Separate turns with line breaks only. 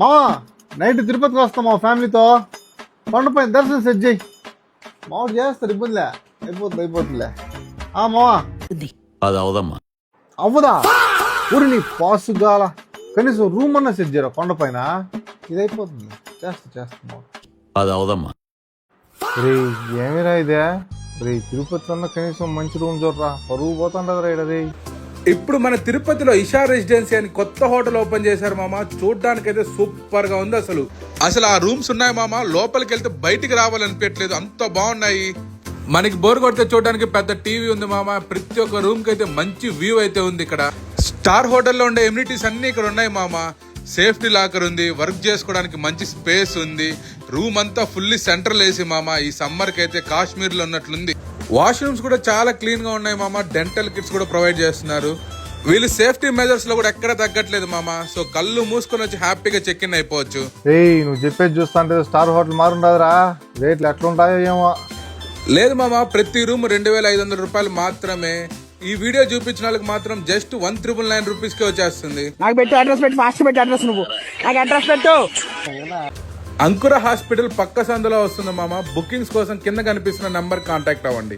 మా నైట్ తిరుపతికి వస్తాం మా ఫ్యామిలీతో కొండపైన దర్శనం సెట్ చేయి మావాడు చేస్తారు ఇబ్బందిలే అయిపోతుందిలే మావా
అది అవదమ్మా
అవ్వదా ఊరి నీ పాసుగాల కనీసం రూమ్ అన్నా సెట్ చేయరా కొండపైన ఇది అయిపోతుంది చేస్తా
అది అవదమ్మా
రే ఏమిరా ఇదే రే తిరుపతిలో కనీసం మంచి రూమ్ చూడరా పరువు పోతుండదురా ఇడ రే
ఇప్పుడు మన తిరుపతిలో ఇషా రెసిడెన్సీ అని కొత్త హోటల్ ఓపెన్ చేశారు మామ. చూడ్డానికైతే సూపర్ గా ఉంది. అసలు ఆ రూమ్స్ ఉన్నాయి మామ. లోపలికి వెళ్తే బయటికి రావాలనిపించట్లేదు, అంత బాగున్నాయి. మనకి బోర్ కొడితే చూడడానికి పెద్ద టీవీ ఉంది మామ. ప్రతి ఒక్క రూమ్ కి అయితే మంచి వ్యూ అయితే ఉంది. ఇక్కడ స్టార్ హోటల్లో ఉండే ఎమ్యూనిటీస్ అన్ని ఇక్కడ ఉన్నాయి మామ. సేఫ్టీ లాకర్ ఉంది, వర్క్ చేసుకోవడానికి మంచి స్పేస్ ఉంది. రూమ్ అంతా ఫుల్లీ సెంట్రల్ ఏసీ మామ. ఈ సమ్మర్ కి అయితే కాశ్మీర్ లో ఉన్నట్లుంది. వాష్రూమ్స్ కూడా చాలా క్లీన్ గా ఉన్నాయి మామ. డెంటల్ కిట్స్ కూడా ప్రొవైడ్ చేస్తున్నారు. వీళ్ళు సేఫ్టీ మెజర్స్ లో కూడా ఎక్కడ తగ్గట్లేదు మామ. సో కళ్ళు మూసుకొని వచ్చి హ్యాపీగా చెక్ ఇన్ అయిపోవచ్చు.
నువ్వు చెప్పేది చూస్తుంటే స్టార్ హోటల్ మారుండదురా, రేట్లు ఎట్లుంటాయో ఏమో.
లేదు మామ, ప్రతి రూమ్ 2500 రూపాయలు మాత్రమే. ఈ వీడియో చూపించిన వాళ్ళకి మాత్రం జస్ట్ 1999 రూపీస్ కి వచ్చేస్తుంది.
నాకు పెట్టు అడ్రస్, పెట్టు ఫాస్ట్ పెట్టు అడ్రస్, నువ్వు నాకు అడ్రస్ పెట్టు.
అంకుర హాస్పిటల్ పక్క సందులో వస్తుంది మామ. బుకింగ్స్ కోసం కింద కనిపిస్తున్న నంబర్ కాంటాక్ట్ అవ్వండి.